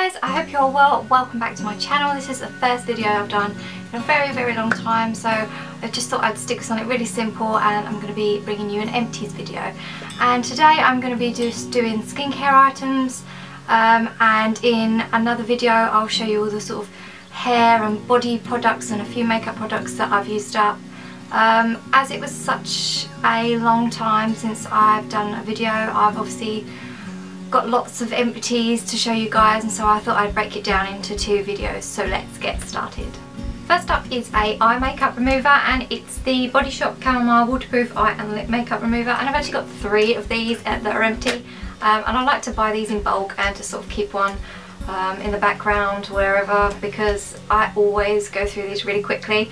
guys, I hope you're well. Welcome back to my channel. This is the first video I've done in a very long time, so I just thought I'd stick something really simple, and I'm going to be bringing you an empties video. And today I'm going to be just doing skincare items, and in another video I'll show you all the sort of hair and body products and a few makeup products that I've used up. As it was such a long time since I've done a video, I've obviously got lots of empties to show you guys, and so I thought I'd break it down into two videos, so let's get started. First up is a eye makeup remover, and it's the Body Shop Chamomile Waterproof Eye and Lip Makeup Remover, and I've actually got 3 of these that are empty, and I like to buy these in bulk and to sort of keep one in the background wherever, because I always go through these really quickly,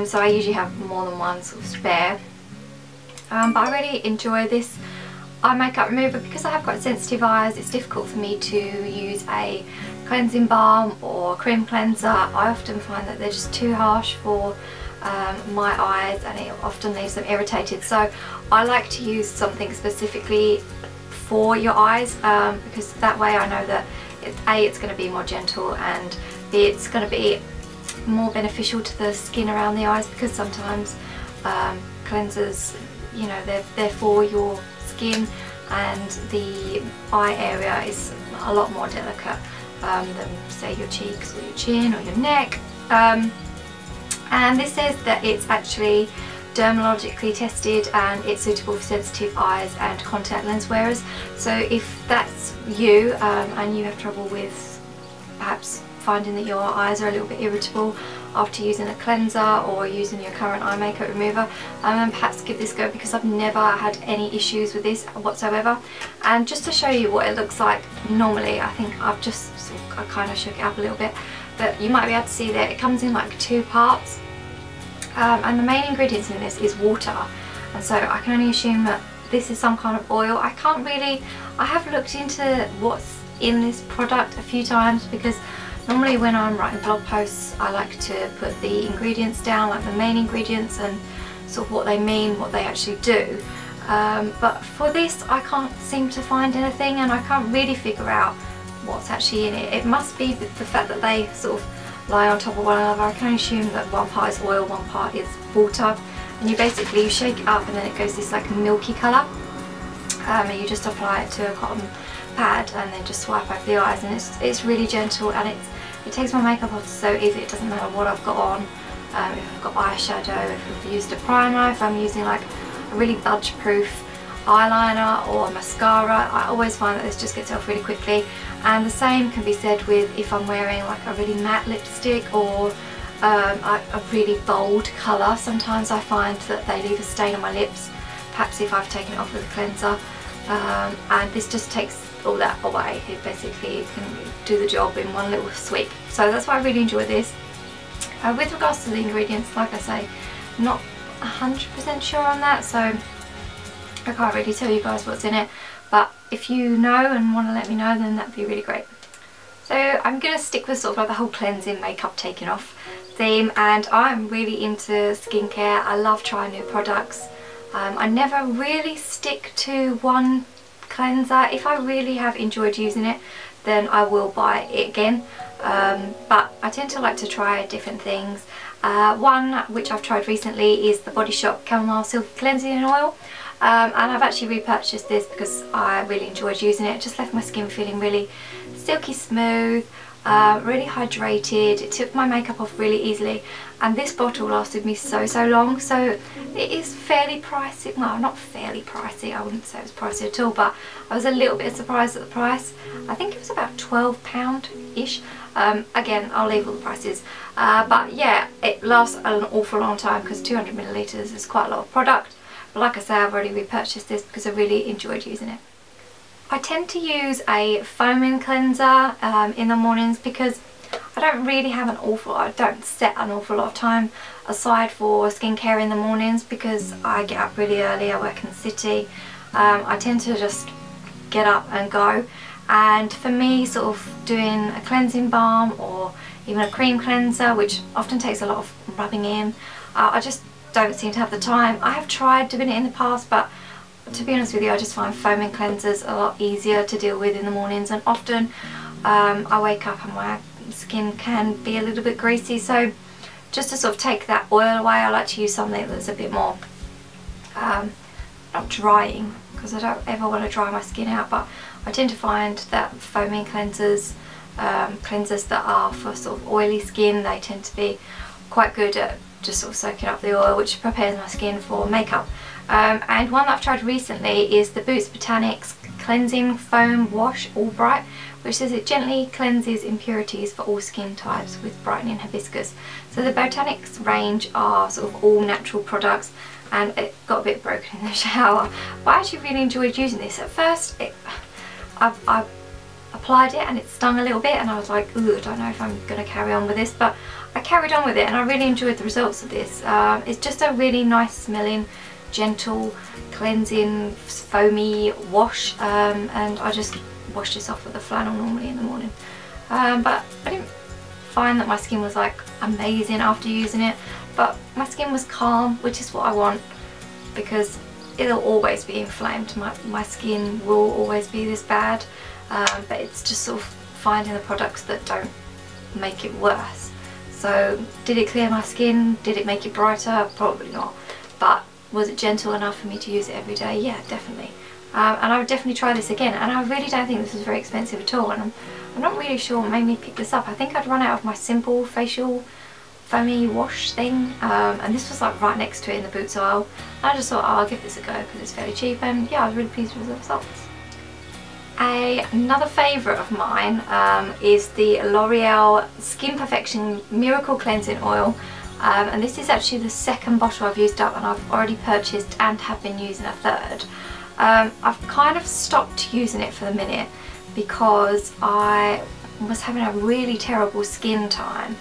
so I usually have more than one sort of spare. But I really enjoy this eye makeup remover because I have quite sensitive eyes. It's difficult for me to use a cleansing balm or cream cleanser. I often find that they're just too harsh for my eyes, and it often leaves them irritated, so I like to use something specifically for your eyes, because that way I know that it's going to be more gentle, and B, it's going to be more beneficial to the skin around the eyes, because sometimes cleansers, you know, they're for your skin, and the eye area is a lot more delicate than say your cheeks or your chin or your neck. And this says that it's actually dermatologically tested and it's suitable for sensitive eyes and contact lens wearers. So if that's you, and you have trouble with perhaps finding that your eyes are a little bit irritable after using a cleanser or using your current eye makeup remover, then perhaps give this a go, because I've never had any issues with this whatsoever. And just to show you what it looks like normally, I think I've just I kind of shook it up a little bit, but you might be able to see that it comes in like 2 parts, and the main ingredients in this is water, and so I can only assume that this is some kind of oil. I have looked into what's in this product a few times, because normally when I'm writing blog posts I like to put the ingredients down, like the main ingredients and sort of what they mean, what they actually do. But for this I can't seem to find anything, and I can't really figure out what's actually in it. It must be the fact that they sort of lie on top of one another. I can only assume that one part is oil, one part is water, and you basically shake it up and then it goes this like milky colour, and you just apply it to a cotton pad and then just swipe over the eyes, and it's really gentle, and it takes my makeup off so easy. It doesn't matter what I've got on, if I've got eyeshadow, if I've used a primer, if I'm using like a really budge proof eyeliner or mascara, I always find that this just gets off really quickly. And the same can be said with if I'm wearing like a really matte lipstick or a really bold colour. Sometimes I find that they leave a stain on my lips, perhaps if I've taken it off with a cleanser, and this just takes all that away. It basically can do the job in one little sweep, so that's why I really enjoy this. With regards to the ingredients, like I say, not 100% sure on that, so I can't really tell you guys what's in it, but if you know and want to let me know, then that'd be really great. So I'm going to stick with sort of like the whole cleansing, makeup taking off theme, and I'm really into skincare. I love trying new products. I never really stick to one cleanser. If I really have enjoyed using it, then I will buy it again, but I tend to like to try different things. One which I've tried recently is the Body Shop Chamomile Silky Cleansing Oil, and I've actually repurchased this because I really enjoyed using it. It just left my skin feeling really silky smooth, really hydrated. It took my makeup off really easily, and this bottle lasted me so long, so it is fairly pricey. Well, not fairly pricey, I wouldn't say it was pricey at all, but I was a little bit surprised at the price. I think it was about £12-ish. Again, I'll leave all the prices, but yeah, it lasts an awful long time because 200 millilitres is quite a lot of product. But like I say, I've already repurchased this because I really enjoyed using it. I tend to use a foaming cleanser in the mornings, because I don't set an awful lot of time aside for skincare in the mornings, because I get up really early, I work in the city. I tend to just get up and go, and for me, sort of doing a cleansing balm or even a cream cleanser, which often takes a lot of rubbing in, I just don't seem to have the time. I have tried doing it in the past, but to be honest with you, I just find foaming cleansers a lot easier to deal with in the mornings, and often I wake up and my skin can be a little bit greasy, so just to sort of take that oil away, I like to use something that's a bit more not drying, because I don't ever want to dry my skin out, but I tend to find that foaming cleansers that are for sort of oily skin, they tend to be quite good at just sort of soaking up the oil, which prepares my skin for makeup. And one that I've tried recently is the Boots Botanics Cleansing Foam Wash All Bright, which says it gently cleanses impurities for all skin types with brightening hibiscus. So the Botanics range are sort of all natural products, and it got a bit broken in the shower, but I actually really enjoyed using this. At first I applied it and it stung a little bit, and I was like, ooh, I don't know if I'm going to carry on with this, but I carried on with it and I really enjoyed the results of this. It's just a really nice smelling, gentle, cleansing, foamy wash, and I just wash this off with a flannel normally in the morning. But I didn't find that my skin was like amazing after using it, but my skin was calm, which is what I want, because it'll always be inflamed. My skin will always be this bad, but it's just sort of finding the products that don't make it worse. So did it clear my skin? Did it make it brighter? Probably not. But was it gentle enough for me to use it every day? Yeah, definitely. And I would definitely try this again, and I really don't think this is very expensive at all, and I'm not really sure what made me pick this up. I think I'd run out of my simple facial foamy wash thing, and this was like right next to it in the Boots aisle. I just thought, oh, I'll give this a go because it's fairly cheap, and yeah, I was really pleased with the results. Another favourite of mine is the L'Oreal Skin Perfection Miracle Cleansing Oil, and this is actually the second bottle I've used up, and I've already purchased and have been using a third. I've kind of stopped using it for the minute because I was having a really terrible skin time,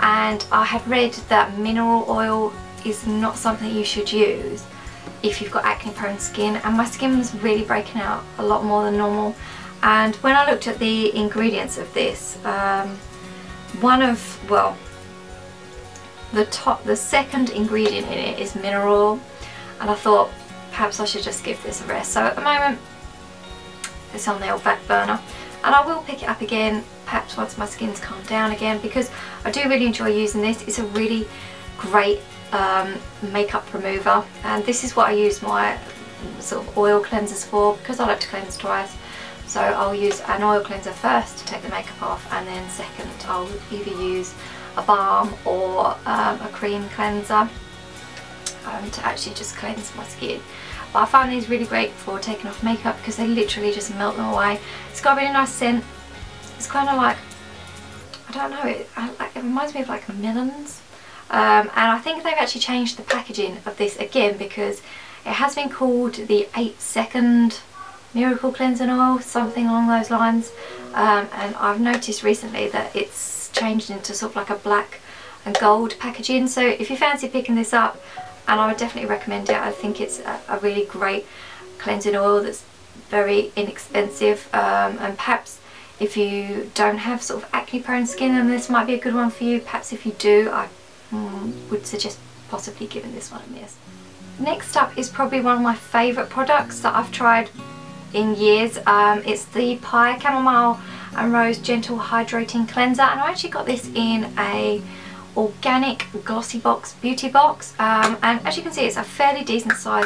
and I had read that mineral oil is not something you should use if you've got acne prone skin, and my skin was really breaking out a lot more than normal. And when I looked at the ingredients of this, the second ingredient in it is mineral oil, and I thought perhaps I should just give this a rest. So at the moment it's on the old back burner, and I will pick it up again perhaps once my skin's calmed down again, because I do really enjoy using this. It's a really great makeup remover, and this is what I use my sort of oil cleansers for, because I like to cleanse twice. So I'll use an oil cleanser first to take the makeup off, and then second I'll either use a balm or a cream cleanser to actually just cleanse my skin. But I find these really great for taking off makeup because they literally just melt them away. It's got a really nice scent. It's kind of like, I don't know, it reminds me of like Millens. And I think they've actually changed the packaging of this again, because it has been called the 8-second Miracle Cleansing Oil, something along those lines. And I've noticed recently that it's changed into sort of like a black and gold packaging. So if you fancy picking this up, and I would definitely recommend it. I think it's a really great cleansing oil that's very inexpensive, and perhaps if you don't have sort of acne prone skin, then this might be a good one for you. Perhaps if you do, I would suggest possibly giving this one a miss. Next up is probably one of my favourite products that I've tried in years. It's the Pie Chamomile and Rose Gentle Hydrating Cleanser, and I actually got this in a organic glossy box beauty box, and as you can see it's a fairly decent size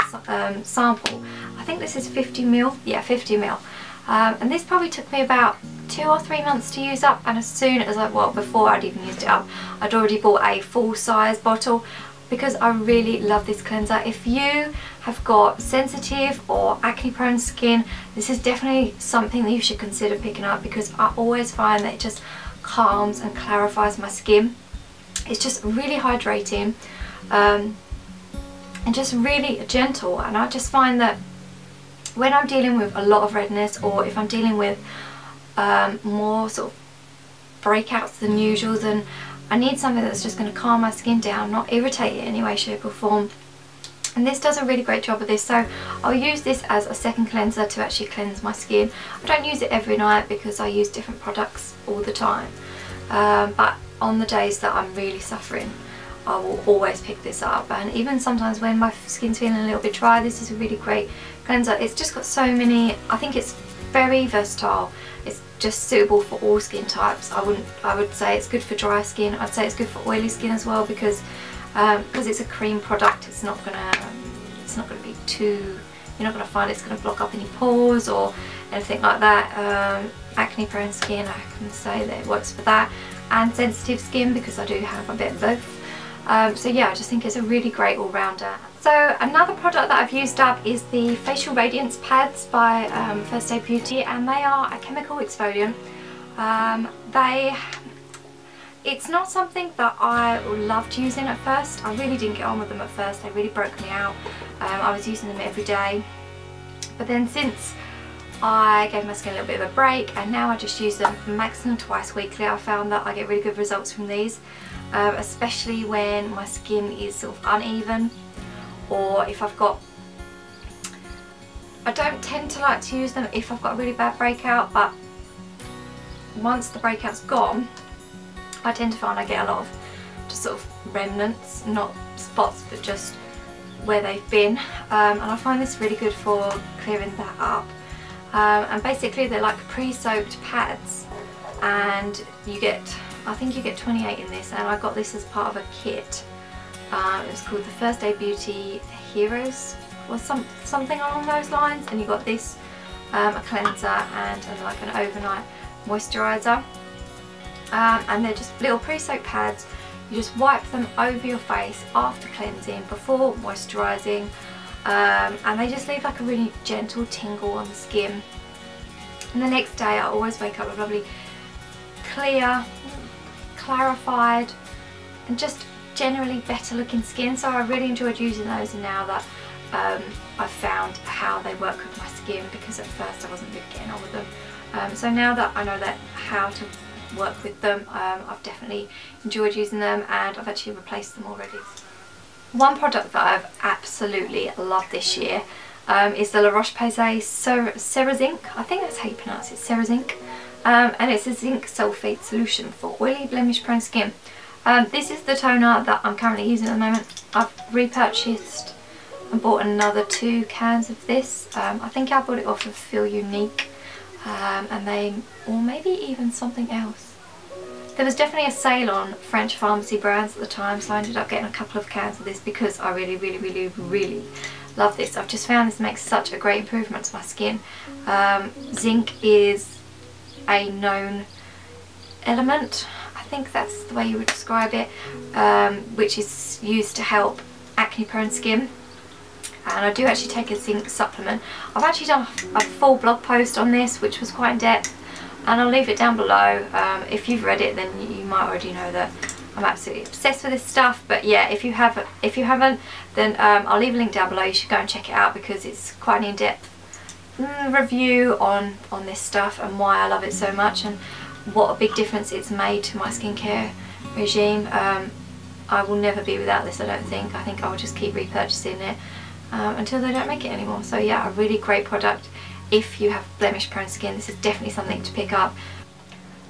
sample. I think this is 50ml, yeah, 50ml, and this probably took me about 2 or 3 months to use up, and as soon as before I'd even used it up, I'd already bought a full size bottle, because I really love this cleanser. If you have got sensitive or acne prone skin, this is definitely something that you should consider picking up, because I always find that it just calms and clarifies my skin. It's just really hydrating, and just really gentle, and I just find that when I'm dealing with a lot of redness, or if I'm dealing with more sort of breakouts than usual, then I need something that's just going to calm my skin down, not irritate it in any way, shape or form. And this does a really great job of this, so I'll use this as a second cleanser to actually cleanse my skin. I don't use it every night because I use different products all the time, but on the days that I'm really suffering, I will always pick this up. And even sometimes when my skin's feeling a little bit dry, this is a really great cleanser. It's just got so many, I think it's very versatile. It's just suitable for all skin types. I would say it's good for dry skin. I'd say it's good for oily skin as well, because it's a cream product. It's not gonna be too, you're not gonna find it's gonna block up any pores or anything like that. Acne prone skin, I can say that it works for that, and sensitive skin, because I do have a bit of both. So yeah, I just think it's a really great all-rounder. So another product that I've used up is the Facial Radiance Pads by First Aid Beauty, and they are a chemical exfoliant. It's not something that I loved using at first. I really didn't get on with them at first. They really broke me out. I was using them every day, but then since I gave my skin a little bit of a break, and now I just use them maximum twice weekly, I found that I get really good results from these, especially when my skin is sort of uneven, or if I've got, I don't tend to like to use them if I've got a really bad breakout, but once the breakout's gone, I tend to find I get a lot of just sort of remnants, not spots, but just where they've been, and I find this really good for clearing that up. And basically they're like pre-soaked pads, and you get, I think you get 28 in this, and I got this as part of a kit. It was called the First Aid Beauty Heroes, or something along those lines, and you got this, a cleanser and like an overnight moisturiser, and they're just little pre-soaked pads. You just wipe them over your face after cleansing, before moisturising, and they just leave like a really gentle tingle on the skin. And the next day I always wake up with lovely clear, clarified, and just generally better looking skin. So I really enjoyed using those, and now that I've found how they work with my skin, because at first I wasn't really getting on with them. So now that I know that how to work with them, I've definitely enjoyed using them, and I've actually replaced them already. One product that I've absolutely loved this year is the La-Roche Zinc. I think that's how you pronounce it, Zinc. And it's a zinc sulfate solution for oily, blemish prone skin. This is the toner that I'm currently using at the moment. I've repurchased and bought another 2 cans of this. I think I bought it off of Feel Unique, or maybe even something else. There was definitely a sale on French pharmacy brands at the time, so I ended up getting a couple of cans of this because I really love this. I've just found this makes such a great improvement to my skin. Zinc is a known element, I think that's the way you would describe it, which is used to help acne prone skin. And I do actually take a zinc supplement. I've actually done a full blog post on this, which was quite in depth, and I'll leave it down below. If you've read it, then you might already know that I'm absolutely obsessed with this stuff. But yeah, if you haven't, then I'll leave a link down below. You should go and check it out, because it's quite an in-depth review on this stuff and why I love it so much, and what a big difference it's made to my skincare regime. I will never be without this, I don't think. I think I will just keep repurchasing it until they don't make it anymore. So yeah, a really great product if you have blemish prone skin. This is definitely something to pick up.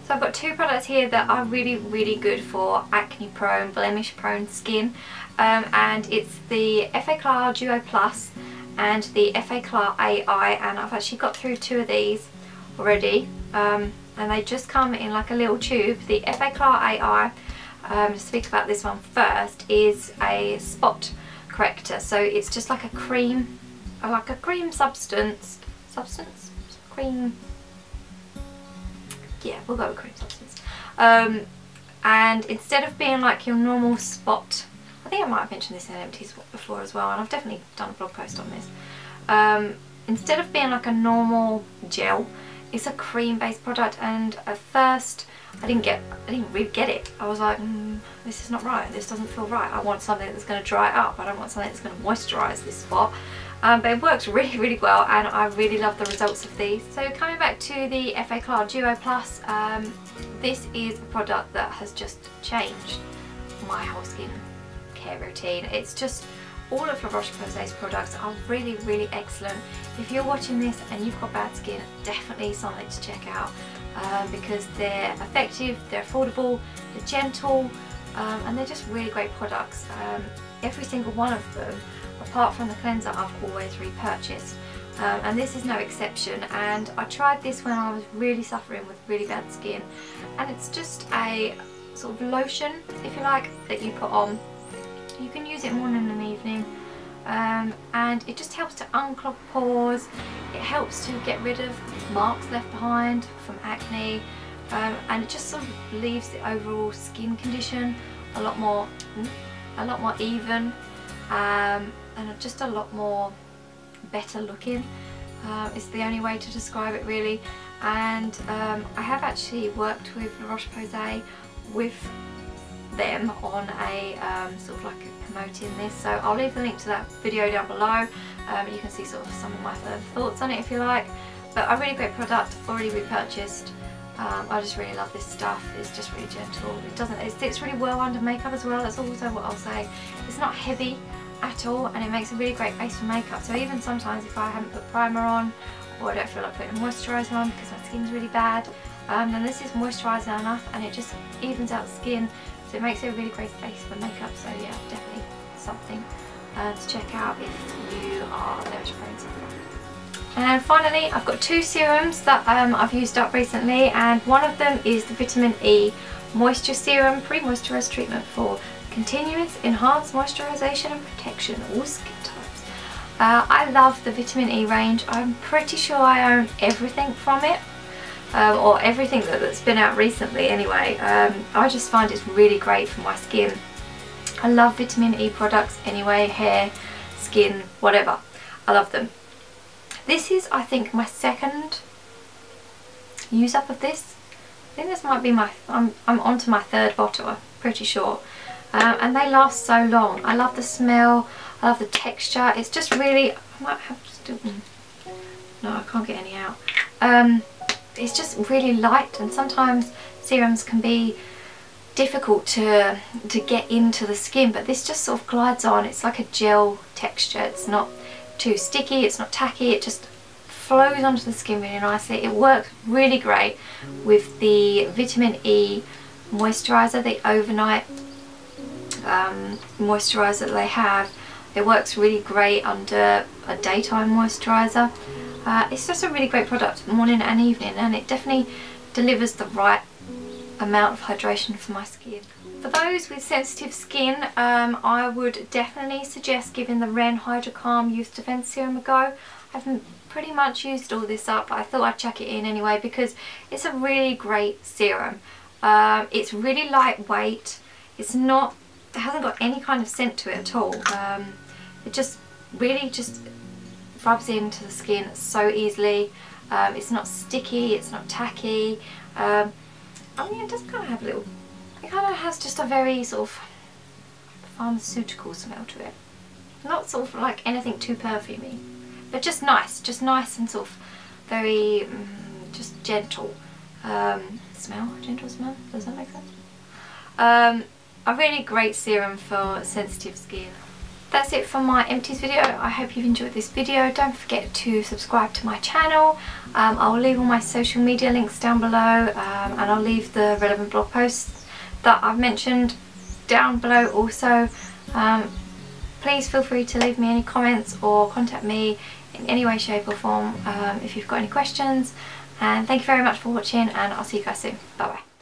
So I've got 2 products here that are really good for acne prone, blemish prone skin, and it's the FA Clar Duo Plus and the FA Clar AI, and I've actually got through 2 of these already, and they just come in like a little tube. The FA Clar AI, to speak about this one first, is a spot corrector. So it's just like a cream substance, cream, yeah, we'll go with cream substance. And instead of being like your normal spot, I think I might have mentioned this in Empties before as well, and I've definitely done a blog post on this. Instead of being like a normal gel, it's a cream based product, and at first I didn't really get it. I was like, this is not right, this doesn't feel right. I want something that's going to dry it up, I don't want something that's going to moisturise this spot. But it works really well, and I really love the results of these. So coming back to the FA Clar Duo Plus, this is a product that has just changed my whole skin care routine. It's just, all of La-Roche-Posay's products are really excellent. If you're watching this and you've got bad skin, definitely something to check out, because they're effective, they're affordable, they're gentle, and they're just really great products. Every single one of them, apart from the cleanser, I've always repurchased. and this is no exception. And I tried this when I was really suffering with really bad skin, and it's just a sort of lotion, if you like, that you put on. You can use it morning and evening, and it just helps to unclog pores. It helps to get rid of marks left behind from acne, and it just sort of leaves the overall skin condition a lot more even, and just a lot more better looking. It's the only way to describe it, really. And I have actually worked with La-Roche-Posay with them on a sort of like promoting this, so I'll leave the link to that video down below. You can see sort of some of my further thoughts on it if you like. But a really great product, already repurchased. I just really love this stuff. It's just really gentle. It sticks really well under makeup as well. That's also what I'll say. It's not heavy at all, and it makes a really great base for makeup. So even sometimes if I haven't put primer on, or I don't feel like putting moisturiser on because my skin's really bad, then this is moisturiser enough, and it just evens out the skin. So it makes it a really great base for makeup. So yeah, definitely something to check out if you are allergic prone to something. And finally, I've got two serums that I've used up recently, and one of them is the Vitamin E Moisture Serum Pre-Moisturised Treatment for Continuous Enhanced Moisturisation and Protection, all skin types. I love the Vitamin E range. I'm pretty sure I own everything from it, or everything that's been out recently anyway. I just find it's really great for my skin. I love Vitamin E products anyway, hair, skin, whatever. I love them. This is, I think, my second use up of this. I think this might be my, I'm on to my third bottle, I'm pretty sure. And they last so long. I love the smell, I love the texture. It's just really, I might have to do, no, I can't get any out. It's just really light, and sometimes serums can be difficult to get into the skin, but this just sort of glides on. It's like a gel texture. It's not too sticky, it's not tacky, it just flows onto the skin really nicely. It works really great with the Vitamin E moisturiser, the overnight moisturiser that they have. It works really great under a daytime moisturiser. It's just a really great product morning and evening, and it definitely delivers the right amount of hydration for my skin. For those with sensitive skin, I would definitely suggest giving the Ren Hydra Calm Youth Defense Serum a go. I've pretty much used all this up, but I thought I'd chuck it in anyway because it's a really great serum. It's really lightweight. It hasn't got any kind of scent to it at all. It just really just rubs into the skin so easily. It's not sticky, it's not tacky. I mean, it does kind of have a little, it kind of has just a very sort of pharmaceutical smell to it. Not sort of like anything too perfumey, but just nice and sort of very just gentle smell. Gentle smell, does that make sense? A really great serum for sensitive skin. That's it for my Empties video. I hope you've enjoyed this video. Don't forget to subscribe to my channel. I'll leave all my social media links down below, and I'll leave the relevant blog posts that I've mentioned down below also. Please feel free to leave me any comments or contact me in any way, shape or form if you've got any questions. And thank you very much for watching, and I'll see you guys soon. Bye bye.